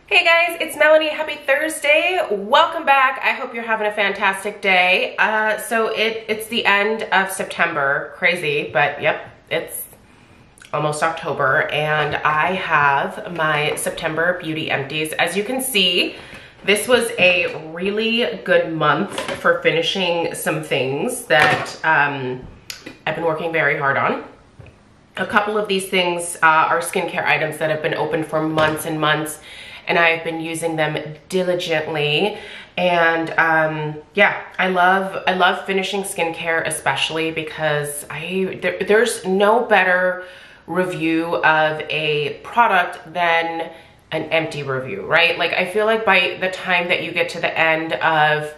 Hey guys, it's Melanie. Happy Thursday. Welcome back. I hope you're having a fantastic day. It's the end of September. Crazy, but yep, it's almost October, and I have my September beauty empties. As you can see, this was a really good month for finishing some things that I've been working very hard on. A couple of these things are skincare items that have been open for months and months, and I've been using them diligently. And yeah, I love finishing skincare, especially because there's no better review of a product than an empty review, right? Like, I feel like by the time that you get to the end of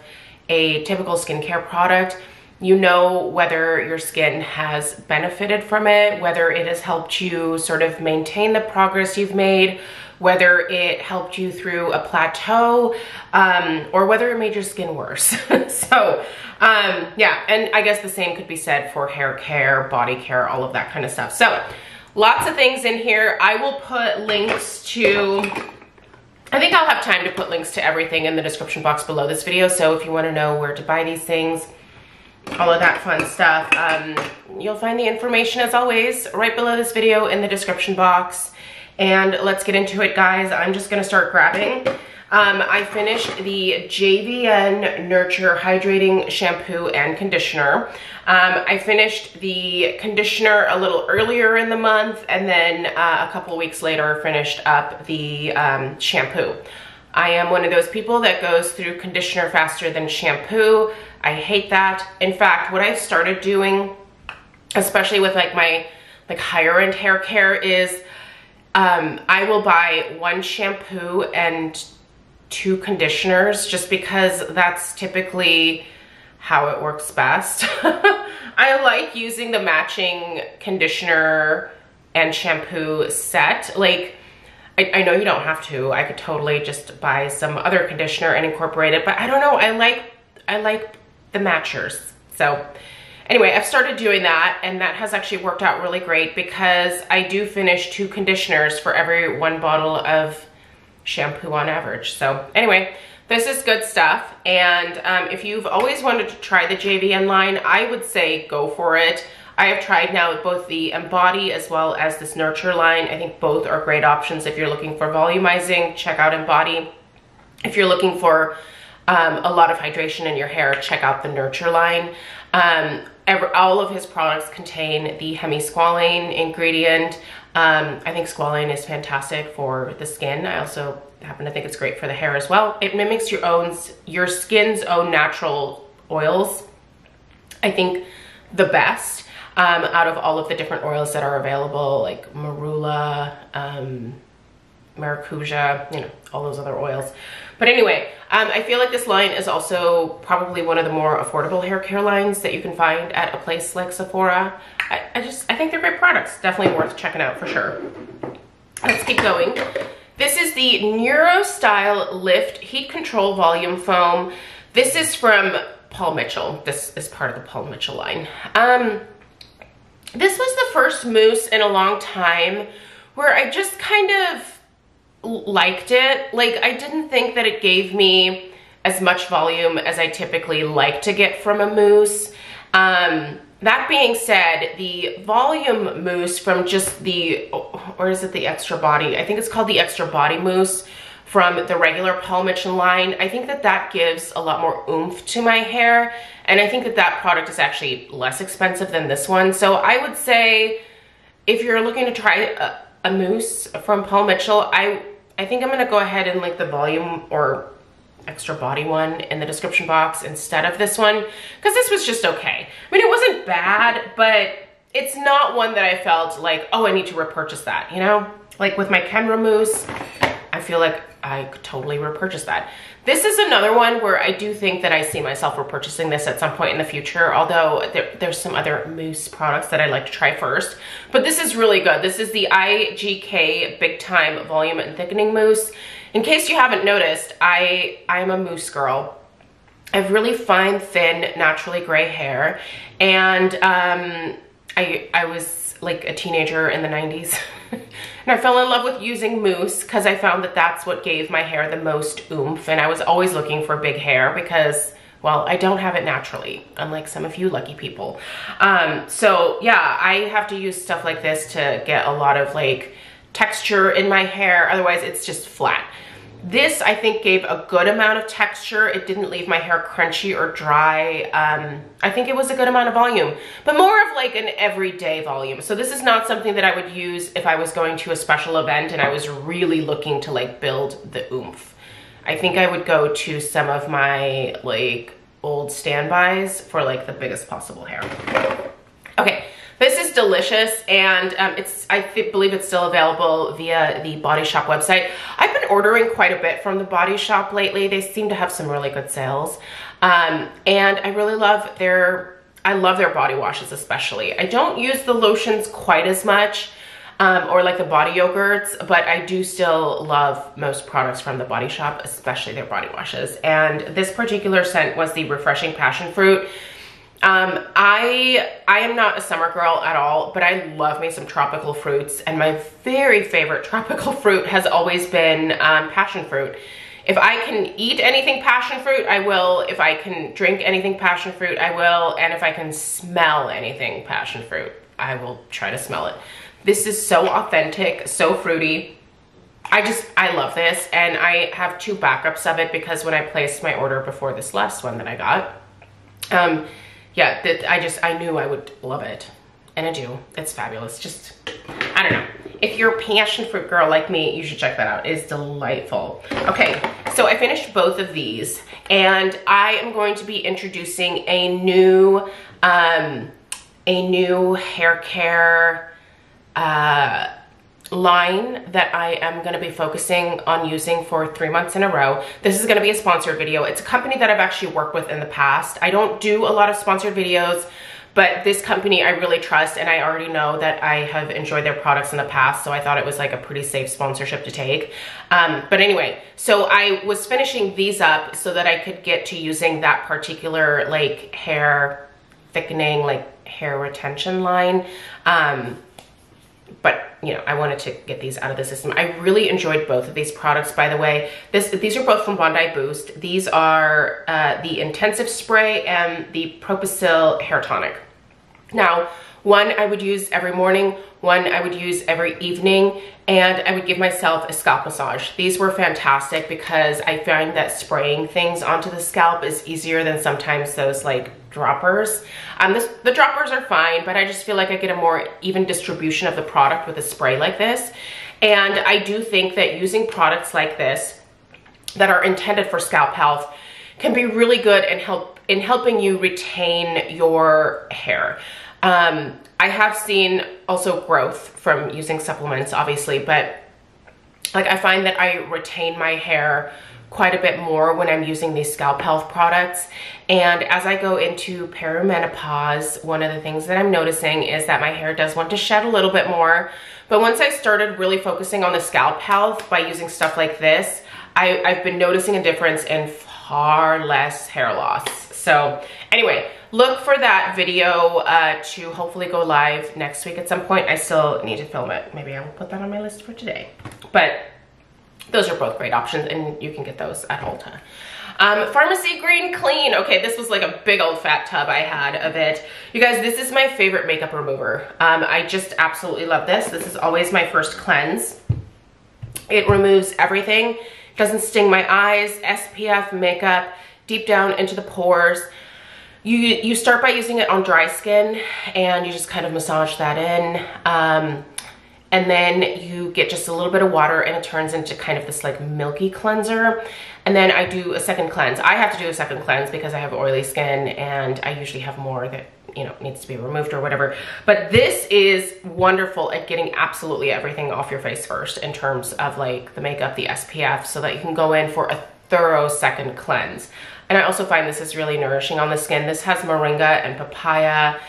a typical skincare product, you know whether your skin has benefited from it, whether it has helped you sort of maintain the progress you've made, whether it helped you through a plateau, or whether it made your skin worse. Yeah, and I guess the same could be said for hair care, body care, all of that kind of stuff. So lots of things in here. I will put links to, I think I'll have time to put links to everything in the description box below this video. So if you want to know where to buy these things, all of that fun stuff, you'll find the information, as always, right below this video in the description box. And let's get into it, guys. I'm just gonna start grabbing. I finished the JVN Nurture Hydrating Shampoo and Conditioner. I finished the conditioner a little earlier in the month, and then a couple of weeks later finished up the shampoo. I am one of those people that goes through conditioner faster than shampoo. I hate that. In fact, what I've started doing, especially with like my higher end hair care, is I will buy one shampoo and two conditioners, just because that's typically how it works best. I like using the matching conditioner and shampoo set. Like, I know you don't have to. I could totally just buy some other conditioner and incorporate it, but I don't know. I like the matchers. So anyway, I've started doing that, and that has actually worked out really great because I do finish 2 conditioners for every 1 bottle of shampoo on average. So anyway, this is good stuff. And if you've always wanted to try the JVN line, I would say go for it. I have tried now both the Embody as well as this Nurture line. I think both are great options. If you're looking for volumizing, check out Embody. If you're looking for a lot of hydration in your hair, check out the Nurture line. All of his products contain the hemisqualane ingredient. I think squalane is fantastic for the skin. I also happen to think it's great for the hair as well. It mimics your skin's own natural oils. I think the best out of all of the different oils that are available, like marula, maracuja, you know, all those other oils. But anyway, I feel like this line is also probably one of the more affordable hair care lines that you can find at a place like Sephora. I think they're great products. Definitely worth checking out for sure. Let's keep going. This is the NeuroStyle Lift Heat Control Volume Foam. This is from Paul Mitchell. This is part of the Paul Mitchell line. This was the first mousse in a long time where I just kind of liked it. Like, I didn't think that it gave me as much volume as I typically like to get from a mousse. That being said, the volume mousse from just the, or is it the Extra Body? I think it's called the Extra Body Mousse from the regular Paul Mitchell line. I think that that gives a lot more oomph to my hair, and I think that that product is actually less expensive than this one. So I would say if you're looking to try a mousse from Paul Mitchell, I think I'm gonna go ahead and link the volume or Extra Body one in the description box instead of this one, because this was just okay. I mean, it wasn't bad, but it's not one that I felt like, oh, I need to repurchase that, you know? Like with my Kenra mousse, I feel like I could totally repurchase that. This is another one where I do think that I see myself repurchasing this at some point in the future, although there's some other mousse products that I'd like to try first. But this is really good. This is the IGK Big Time Volume and Thickening Mousse. In case you haven't noticed, I'm a mousse girl. I have really fine, thin, naturally gray hair, and I was was like a teenager in the 90s. And I fell in love with using mousse because I found that that's what gave my hair the most oomph. And I was always looking for big hair because, well, I don't have it naturally, unlike some of you lucky people. So yeah, I have to use stuff like this to get a lot of like texture in my hair. Otherwise it's just flat. This, I think, gave a good amount of texture. It didn't leave my hair crunchy or dry. I think it was a good amount of volume, but more of like an everyday volume. So this is not something that I would use if I was going to a special event and I was really looking to like build the oomph. I think I would go to some of my like old standbys for like the biggest possible hair. Okay. This is delicious, and I believe it's still available via the Body Shop website. I've been ordering quite a bit from the Body Shop lately. They seem to have some really good sales. And I really love I love their body washes especially. I don't use the lotions quite as much, or like the body yogurts, but I do still love most products from the Body Shop, especially their body washes. And this particular scent was the Refreshing Passion Fruit. I am not a summer girl at all, but I love me some tropical fruits, and my very favorite tropical fruit has always been passion fruit. If I can eat anything passion fruit, I will. If I can drink anything passion fruit, I will. And if I can smell anything passion fruit, I will try to smell it. This is so authentic, so fruity. I love this, and I have 2 backups of it because when I placed my order before this last one that I got, yeah, I knew I would love it, and I do. It's fabulous. Just, I don't know. If you're a passion fruit girl like me, you should check that out. It's delightful. Okay, so I finished both of these, and I am going to be introducing a new hair care line that I am going to be focusing on using for 3 months in a row. This is going to be a sponsored video. It's a company that I've actually worked with in the past. I don't do a lot of sponsored videos, but this company I really trust, and I already know that I have enjoyed their products in the past, so I thought it was like a pretty safe sponsorship to take. But anyway, so I was finishing these up so that I could get to using that particular like hair thickening, like hair retention line. But you know, I wanted to get these out of the system. I really enjoyed both of these products, by the way. These are both from Bondi Boost. These are the Intensive Spray and the Proposil Hair Tonic. Now, one I would use every morning, one I would use every evening, and I would give myself a scalp massage. These were fantastic because I find that spraying things onto the scalp is easier than sometimes those like droppers. The droppers are fine, but I just feel like I get a more even distribution of the product with a spray like this. And I do think that using products like this that are intended for scalp health can be really good and helping you retain your hair. I have seen also growth from using supplements, obviously, but like I find that I retain my hair quite a bit more when I'm using these scalp health products. And as I go into perimenopause, one of the things that I'm noticing is that my hair does want to shed a little bit more. But once I started really focusing on the scalp health by using stuff like this, I've been noticing a difference in far less hair loss. So anyway, look for that video to hopefully go live next week at some point. I still need to film it. Maybe I will put that on my list for today. But those are both great options, and you can get those at Ulta. Pharmacy Green Clean. Okay, this was like a big old fat tub I had of it. You guys, this is my favorite makeup remover. I just absolutely love this. This is always my first cleanse. It removes everything. Doesn't sting my eyes. SPF makeup deep down into the pores. You start by using it on dry skin, and you just kind of massage that in. And then you get just a little bit of water, and it turns into kind of this like milky cleanser. And then I do a second cleanse. I have to do a second cleanse because I have oily skin, and I usually have more that, you know, needs to be removed or whatever. But this is wonderful at getting absolutely everything off your face first in terms of like the makeup, the SPF, so that you can go in for a thorough second cleanse. And I also find this is really nourishing on the skin. This has moringa and papaya,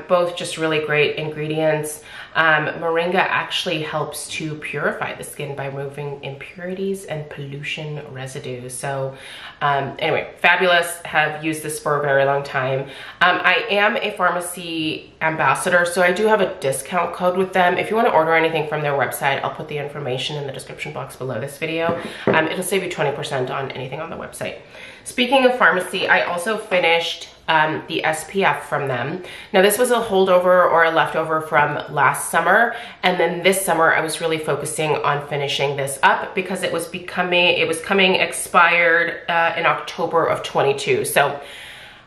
both just really great ingredients. Moringa actually helps to purify the skin by removing impurities and pollution residue. So anyway, fabulous. Have used this for a very long time. I am a pharmacy ambassador, so I do have a discount code with them. If you want to order anything from their website, I'll put the information in the description box below this video. It'll save you 20% on anything on the website. Speaking of pharmacy, I also finished the SPF from them. Now this was a holdover or a leftover from last summer, and then this summer I was really focusing on finishing this up because it was coming expired in October of 22. So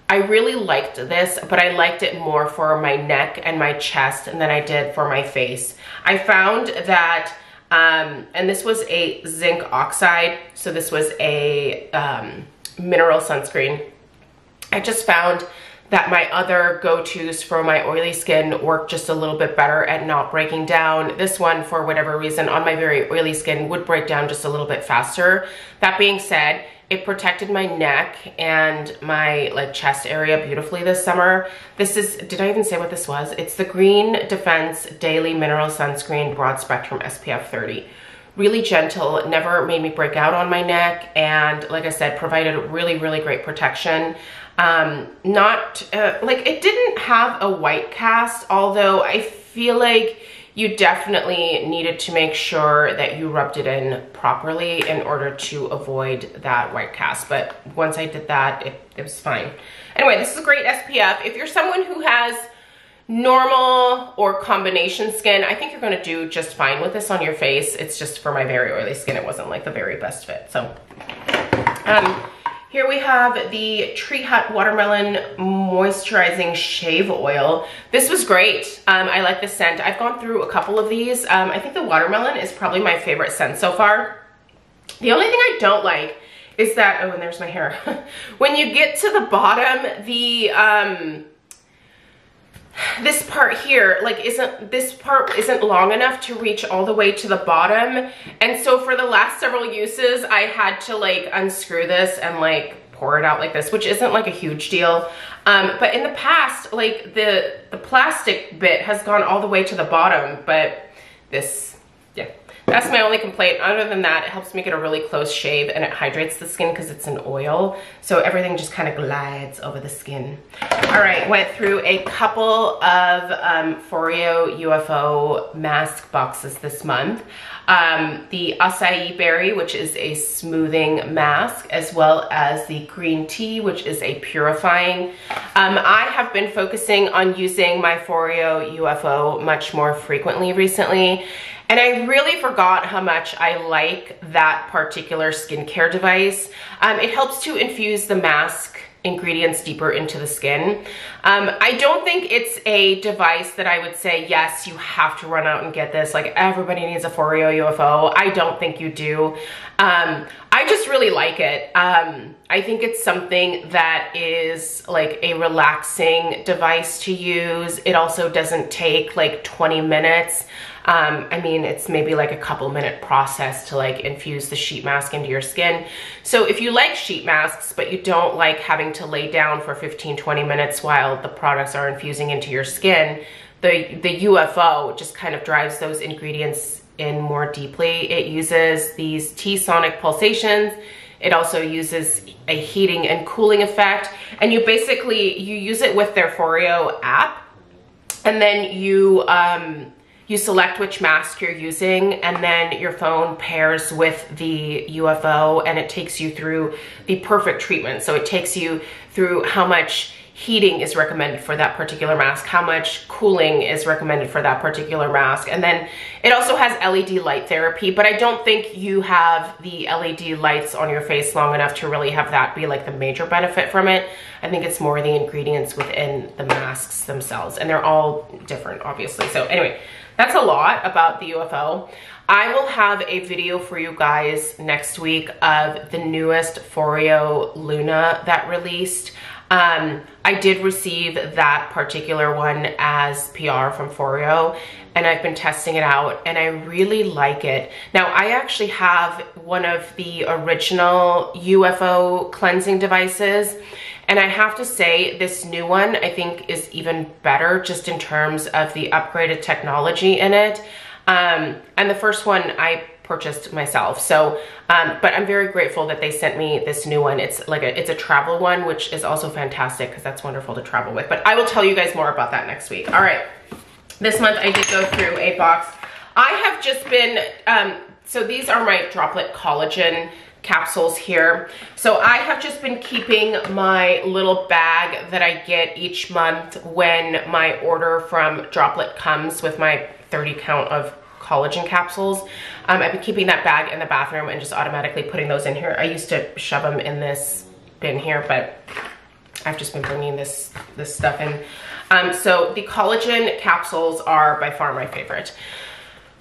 I really liked this, but I liked it more for my neck and my chest than I did for my face. I found that, and this was a zinc oxide, so this was a mineral sunscreen. I just found that my other go-tos for my oily skin work just a little bit better at not breaking down. This one, for whatever reason, on my very oily skin would break down just a little bit faster. That being said, it protected my neck and my chest area beautifully this summer. This is, did I even say what this was? It's the Green Defense Daily Mineral Sunscreen Broad Spectrum SPF 30. Really gentle, never made me break out on my neck, and like I said, provided really, really great protection. It didn't have a white cast, although I feel like you definitely needed to make sure that you rubbed it in properly in order to avoid that white cast. But once I did that, it was fine. Anyway, this is a great SPF. If you're someone who has normal or combination skin, I think you're gonna do just fine with this on your face. It's just for my very oily skin, it wasn't like the very best fit. So here we have the Tree Hut Watermelon Moisturizing Shave Oil. This was great. I like the scent. I've gone through a couple of these. I think the watermelon is probably my favorite scent so far. The only thing I don't like is that, oh, and there's my hair. When you get to the bottom, the this part here, this part isn't long enough to reach all the way to the bottom. And so for the last several uses, I had to unscrew this and pour it out like this, which isn't a huge deal. But in the past, the plastic bit has gone all the way to the bottom, but this, yeah. That's my only complaint. Other than that, it helps make it a really close shave, and it hydrates the skin because it's an oil. So everything just kind of glides over the skin. All right, went through a couple of Foreo UFO mask boxes this month. The acai berry, which is a smoothing mask, as well as the green tea, which is a purifying. I have been focusing on using my Foreo UFO much more frequently recently. And I really forgot how much I like that particular skincare device. It helps to infuse the mask ingredients deeper into the skin. I don't think it's a device that I would say, yes, you have to run out and get this. Everybody needs a Foreo UFO. I don't think you do. I just really like it. I think it's something that is a relaxing device to use. It also doesn't take 20 minutes. I mean, it's maybe a couple minute process to infuse the sheet mask into your skin. So if you like sheet masks, but you don't like having to lay down for 15-20 minutes while the products are infusing into your skin, the UFO just kind of drives those ingredients in more deeply. It uses these T-sonic pulsations. It also uses a heating and cooling effect. And you use it with their Foreo app, and then you select which mask you're using, and then your phone pairs with the UFO, and it takes you through the perfect treatment. So it takes you through how much heating is recommended for that particular mask, how much cooling is recommended for that particular mask. And then it also has LED light therapy, but I don't think you have the LED lights on your face long enough to really have that be the major benefit from it. I think it's more the ingredients within the masks themselves, and they're all different, obviously. So anyway, that's a lot about the UFO. I will have a video for you guys next week of the newest Foreo Luna that released. I did receive that particular one as PR from Foreo, and I've been testing it out, and I really like it. Now, I actually have one of the original UFO cleansing devices, And I have to say, this new one I think is even better just in terms of the upgraded technology in it. And the first one I purchased myself. So, but I'm very grateful that they sent me this new one. It's like it's a travel one, which is also fantastic because that's wonderful to travel with. But I will tell you guys more about that next week. All right. This month I did go through a box. I have just been, so these are my Droplet collagen capsules here. So I have just been keeping my little bag that I get each month when my order from Droplet comes with my 30 count of collagen capsules. I've been keeping that bag in the bathroom and just automatically putting those in here. I used to shove them in this bin here, but I've just been bringing this stuff in. So the collagen capsules are by far my favorite.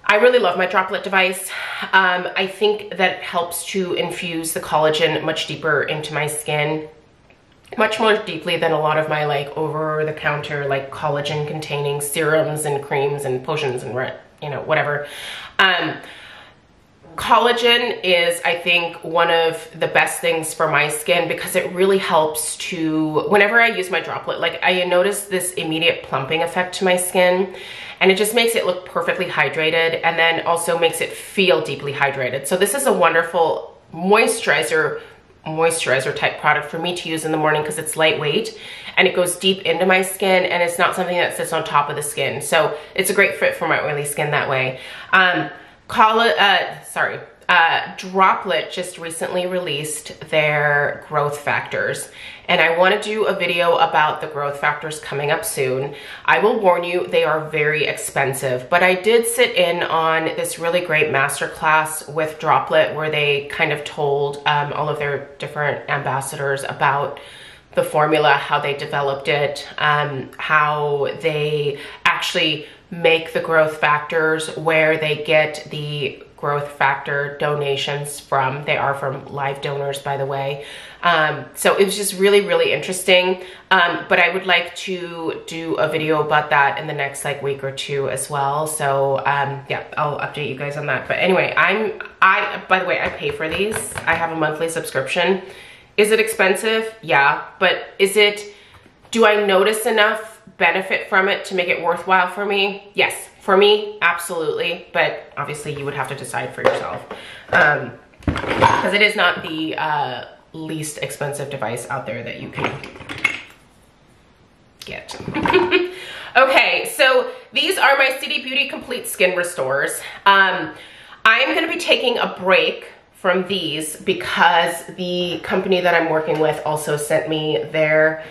I really love my Droplet device. I think that it helps to infuse the collagen much deeper into my skin, much more deeply than a lot of my like over-the-counter like collagen containing serums and creams and potions and you know, whatever. Collagen is, I think, one of the best things for my skin because it really helps to, whenever I use my Droplet, like I notice this immediate plumping effect to my skin, and it just makes it look perfectly hydrated and then also makes it feel deeply hydrated. So this is a wonderful moisturizer type product for me to use in the morning because it's lightweight and it goes deep into my skin and it's not something that sits on top of the skin. So it's a great fit for my oily skin that way. Droplet just recently released their growth factors, and I want to do a video about the growth factors coming up soon. I will warn you, they are very expensive, but I did sit in on this really great masterclass with Droplet where they kind of told all of their different ambassadors about the formula, how they developed it, how they actually make the growth factors, where they get the growth factor donations from. They are from live donors, by the way. So it was just really, really interesting. But I would like to do a video about that in the next like week or two as well. So yeah, I'll update you guys on that. But anyway, by the way, I pay for these. I have a monthly subscription. Is it expensive? Yeah, but do I notice enough benefit from it to make it worthwhile for me? Yes, for me, absolutely. But obviously you would have to decide for yourself. Because it is not the least expensive device out there that you can get. Okay, so these are my City Beauty Complete Skin Restores. I'm gonna be taking a break from these because the company that I'm working with also sent me their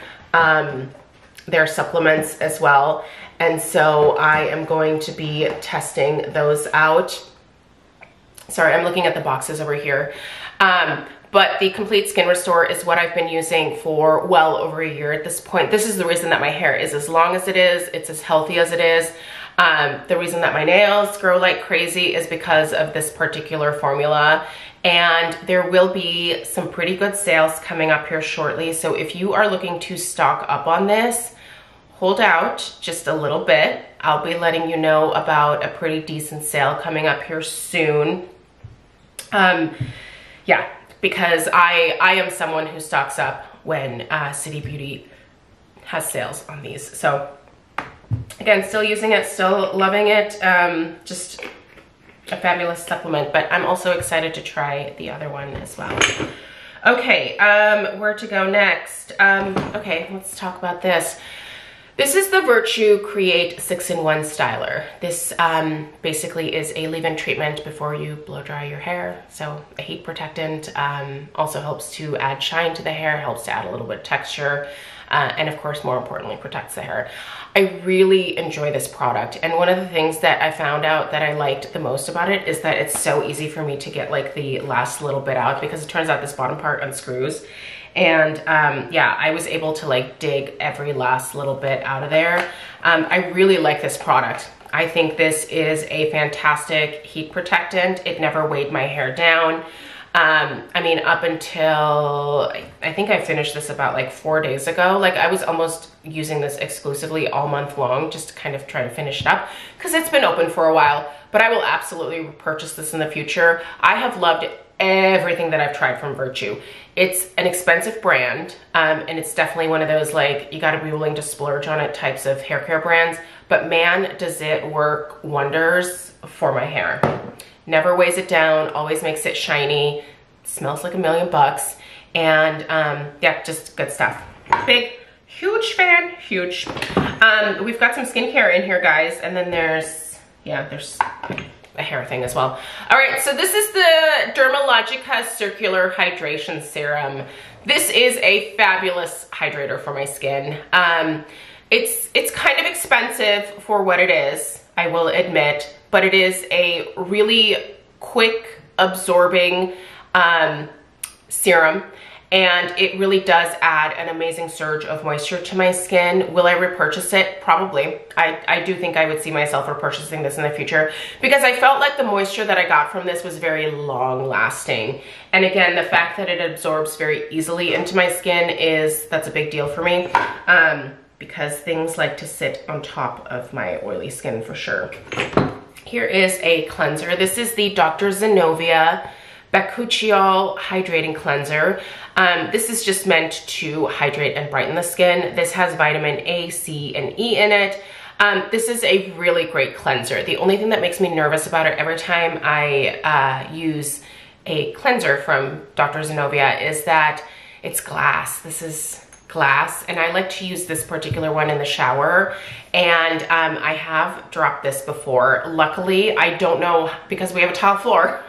supplements as well. And so I am going to be testing those out. Sorry, I'm looking at the boxes over here. But the Complete Skin Restore is what I've been using for well over a year at this point. This is the reason that my hair is as long as it is. It's as healthy as it is. The reason that my nails grow like crazy is because of this particular formula. And there will be some pretty good sales coming up here shortly. So if you are looking to stock up on this, hold out just a little bit. I'll be letting you know about a pretty decent sale coming up here soon. Yeah, because I am someone who stocks up when City Beauty has sales on these. So again, still using it, still loving it. Just a fabulous supplement, but I'm also excited to try the other one as well. Okay, where to go next? Okay, let's talk about this. This is the Virtue Create 6-in-1 Styler. This basically is a leave-in treatment before you blow dry your hair. So a heat protectant, also helps to add shine to the hair, helps to add a little bit of texture, and of course, more importantly, protects the hair. I really enjoy this product. And one of the things that I found out that I liked the most about it is that it's so easy for me to get like the last little bit out, because it turns out this bottom part unscrews. And yeah, I was able to like dig every last little bit out of there. I really like this product. I think this is a fantastic heat protectant. It never weighed my hair down. I mean, up until, I think I finished this about like 4 days ago. Like I was almost using this exclusively all month long, just to kind of try to finish it up because it's been open for a while, but I will absolutely purchase this in the future. I have loved everything that I've tried from Virtue. It's an expensive brand, and it's definitely one of those, like, you gotta be willing to splurge on it types of hair care brands, but man, does it work wonders for my hair. Never weighs it down, always makes it shiny, smells like $1,000,000, and yeah, just good stuff. Big, huge fan, huge. We've got some skincare in here, guys, and then there's a hair thing as well. All right, so this is the Dermalogica Circular Hydration Serum. This is a fabulous hydrator for my skin. It's kind of expensive for what it is, I will admit, but it is a really quick absorbing serum, and it really does add an amazing surge of moisture to my skin. Will I repurchase it? Probably. I do think I would see myself repurchasing this in the future because I felt like the moisture that I got from this was very long lasting. And again, the fact that it absorbs very easily into my skin that's a big deal for me, because things like to sit on top of my oily skin for sure. Here is a cleanser. This is the Dr. Zenovia Bakuchiol Hydrating Cleanser. This is just meant to hydrate and brighten the skin. This has vitamin A, C, and E in it. This is a really great cleanser. The only thing that makes me nervous about it every time I use a cleanser from Dr. Zenovia is that it's glass. This is glass, and I like to use this particular one in the shower, and I have dropped this before. Luckily, I don't know, because we have a tile floor,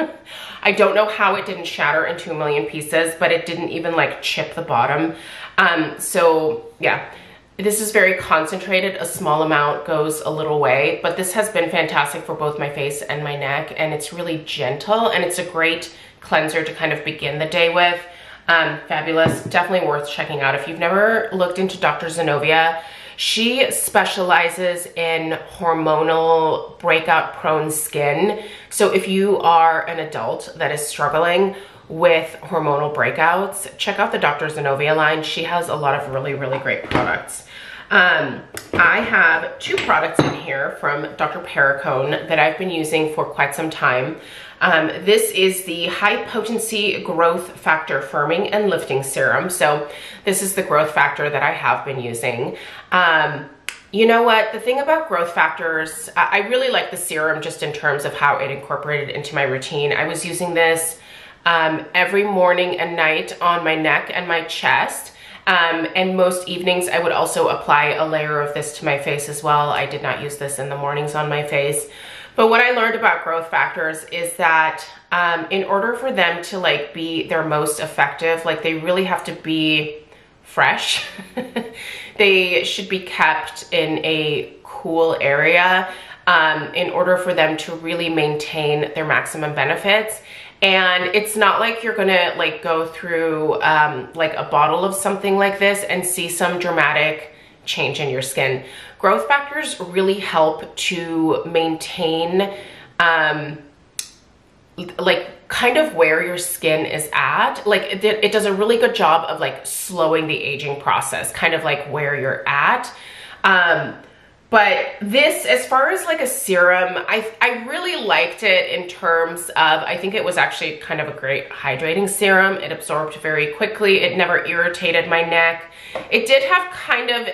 I don't know how it didn't shatter into a million pieces, but it didn't even like chip the bottom. So yeah, this is very concentrated. A small amount goes a little way, but this has been fantastic for both my face and my neck, and it's really gentle, and it's a great cleanser to kind of begin the day with. Fabulous, definitely worth checking out. If you've never looked into Dr. Zenovia, she specializes in hormonal breakout prone skin. So if you are an adult that is struggling with hormonal breakouts, check out the Dr. Zenovia line. She has a lot of really, really great products. I have two products in here from Dr. Perricone that I've been using for quite some time. This is the High Potency Growth Factor Firming and Lifting Serum. So this is the growth factor that I have been using. You know what, the thing about growth factors, I really like the serum just in terms of how it incorporated into my routine. I was using this every morning and night on my neck and my chest. And most evenings I would also apply a layer of this to my face as well. I did not use this in the mornings on my face. But what I learned about growth factors is that in order for them to like be their most effective, like they really have to be fresh. They should be kept in a cool area in order for them to really maintain their maximum benefits. And it's not like you're gonna like go through like a bottle of something like this and see some dramatic change in your skin. Growth factors really help to maintain like kind of where your skin is at. Like it does a really good job of like slowing the aging process, kind of like where you're at. But this, as far as like a serum, I really liked it in terms of, I think it was actually kind of a great hydrating serum. It absorbed very quickly. It never irritated my neck. It did have kind of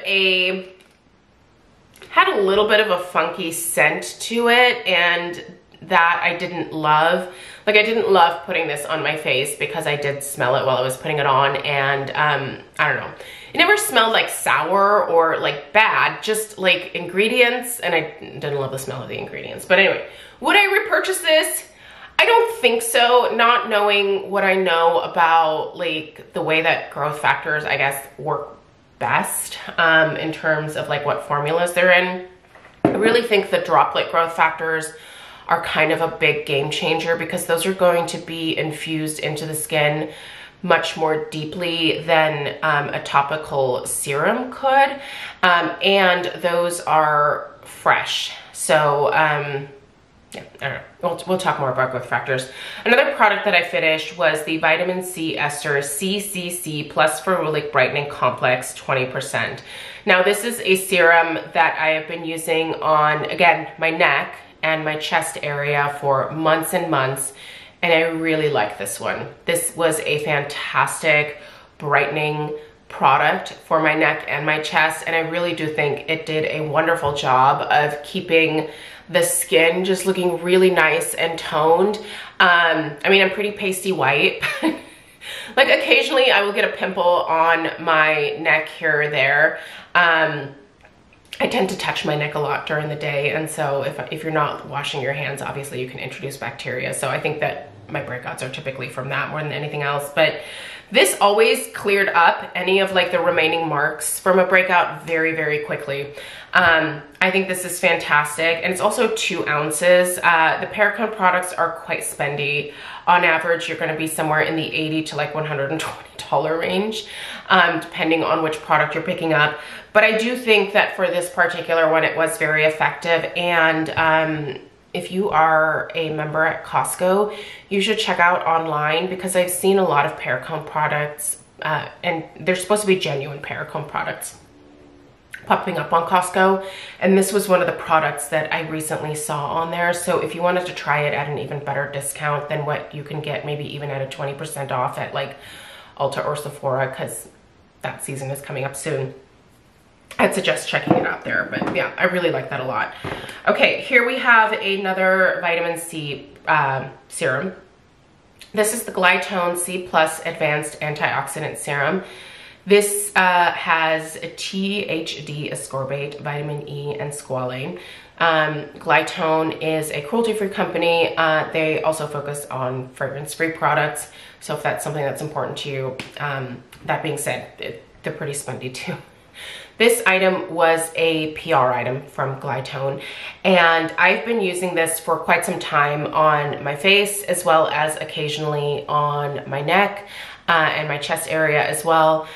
had a little bit of a funky scent to it, and that I didn't love. Like I didn't love putting this on my face because I did smell it while I was putting it on, and I don't know. It never smelled like sour or like bad, just like ingredients, and I didn't love the smell of the ingredients. But anyway, would I repurchase this? I don't think so, not knowing what I know about like the way that growth factors, I guess, work best in terms of like what formulas they're in. I really think the droplet growth factors are kind of a big game changer because those are going to be infused into the skin much more deeply than a topical serum could, and those are fresh. So yeah, I don't know. We'll talk more about growth factors. Another product that I finished was the Vitamin C Ester CCC Plus Ferulic Brightening Complex 20%. Now this is a serum that I have been using on, again, my neck and my chest area for months and months. and I really like this one. This was a fantastic brightening product for my neck and my chest, and I really do think it did a wonderful job of keeping the skin just looking really nice and toned. I mean, I'm pretty pasty white. Like occasionally I will get a pimple on my neck here or there. I tend to touch my neck a lot during the day, and so if you're not washing your hands, obviously you can introduce bacteria. So I think that my breakouts are typically from that more than anything else. But this always cleared up any of like the remaining marks from a breakout very, very quickly. I think this is fantastic, and it's also 2 ounces. The Perricone products are quite spendy. On average, you're going to be somewhere in the $80 to like $120 range, depending on which product you're picking up. But I do think that for this particular one, it was very effective. And if you are a member at Costco, you should check out online, because I've seen a lot of Perricone products, and they're supposed to be genuine Perricone products, popping up on Costco, and this was one of the products that I recently saw on there. So if you wanted to try it at an even better discount than what you can get maybe even at a 20% off at like Ulta or Sephora, because that season is coming up soon, I'd suggest checking it out there. But yeah, I really like that a lot. Okay, here we have another vitamin C serum. This is the Glytone C Plus Advanced Antioxidant Serum. This has a THD ascorbate, vitamin E, and squalane. Glytone is a cruelty-free company. They also focus on fragrance-free products. So if that's something that's important to you, that being said, they're pretty spendy too. This item was a PR item from Glytone, and I've been using this for quite some time on my face, as well as occasionally on my neck and my chest area as well.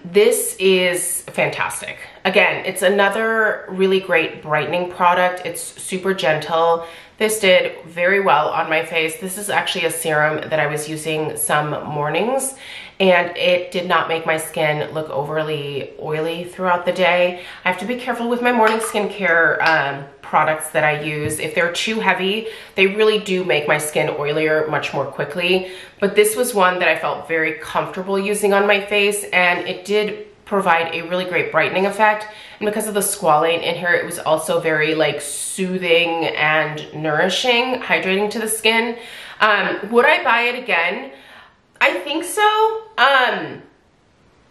This is fantastic. Again, it's another really great brightening product. It's super gentle. This did very well on my face. This is actually a serum that I was using some mornings, and it did not make my skin look overly oily throughout the day. I have to be careful with my morning skincare products that I use. If they're too heavy, they really do make my skin oilier much more quickly. But this was one that I felt very comfortable using on my face, and it did provide a really great brightening effect. And because of the squalane in here, it was also very like soothing and nourishing, hydrating to the skin. Would I buy it again? I think so.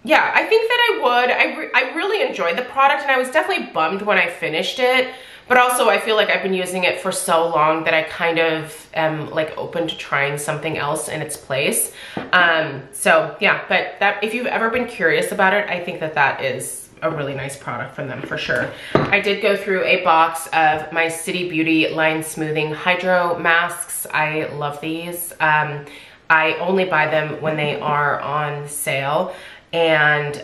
Yeah, I think that I would. I really enjoyed the product, and I was definitely bummed when I finished it. But also I feel like I've been using it for so long that I kind of am like open to trying something else in its place. So yeah, but that, if you've ever been curious about it, I think that that is a really nice product from them for sure. I did go through a box of my City Beauty Line Smoothing Hydro Masks. I love these. I only buy them when they are on sale, and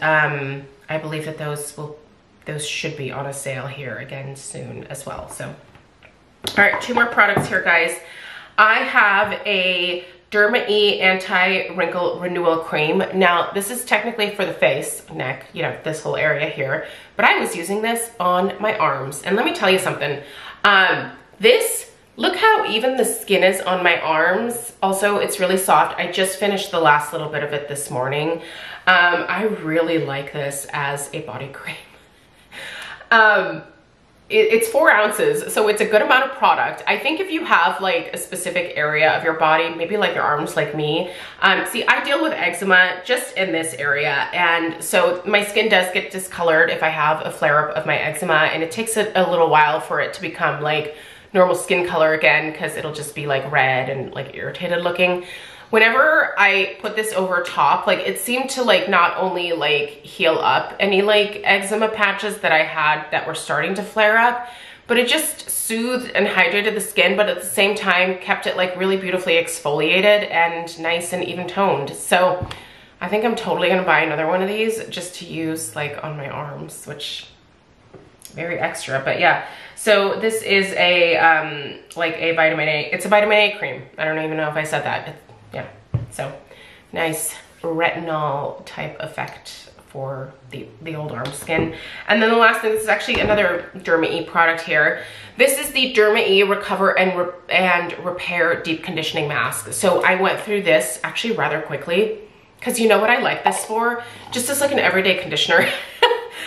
I believe that those should be on a sale here again soon as well. So, all right, 2 more products here, guys. I have a Derma E Anti-Wrinkle Renewal Cream. Now, this is technically for the face, neck, you know, this whole area here, but I was using this on my arms. And let me tell you something. Look how even the skin is on my arms. Also, it's really soft. I just finished the last little bit of it this morning. I really like this as a body cream. It's 4 ounces, so it's a good amount of product. I think if you have like a specific area of your body, maybe like your arms like me, see, I deal with eczema just in this area, and so my skin does get discolored if I have a flare-up of my eczema, and it takes a little while for it to become like normal skin color again, because it'll just be like red and like irritated looking. Whenever I put this over top, like it seemed to like not only like heal up any like eczema patches that I had that were starting to flare up, but it just soothed and hydrated the skin, but at the same time kept it like really beautifully exfoliated and nice and even toned. So I think I'm totally gonna buy another one of these just to use like on my arms, which very extra, but yeah. So this is a like a vitamin A, it's a vitamin A cream. I don't even know if I said that. Yeah, so nice retinol type effect for the old arm skin. And then the last thing, this is actually another Derma E product here. This is the Derma E Recover and Repair Deep Conditioning Mask. So I went through this actually rather quickly, because you know what I like this for? Just as like an everyday conditioner.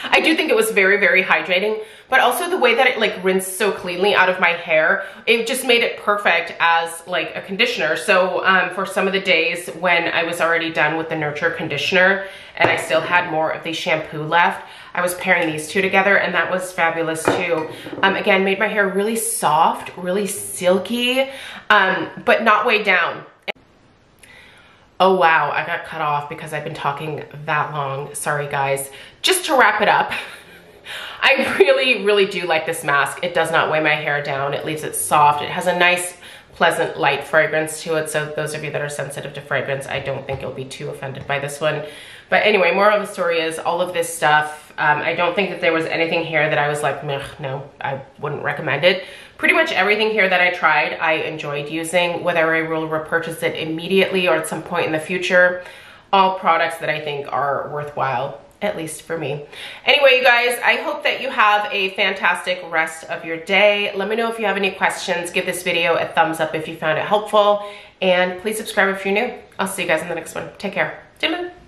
I do think it was very, very hydrating, but also the way that it like rinsed so cleanly out of my hair, it just made it perfect as like a conditioner. So for some of the days when I was already done with the Nurture conditioner and I still had more of the shampoo left, I was pairing these two together, and that was fabulous too. Again, made my hair really soft, really silky, but not weighed down. Oh wow, I got cut off because I've been talking that long. Sorry guys. Just to wrap it up, I really, really do like this mask. It does not weigh my hair down. It leaves it soft. It has a nice, pleasant, light fragrance to it. So those of you that are sensitive to fragrance, I don't think you'll be too offended by this one. But anyway, moral of the story is all of this stuff, I don't think that there was anything here that I was like, no, I wouldn't recommend it. Pretty much everything here that I tried, I enjoyed using, whether I will repurchase it immediately or at some point in the future. All products that I think are worthwhile, at least for me. Anyway, you guys, I hope that you have a fantastic rest of your day. Let me know if you have any questions. Give this video a thumbs up if you found it helpful. And please subscribe if you're new. I'll see you guys in the next one. Take care. Bye.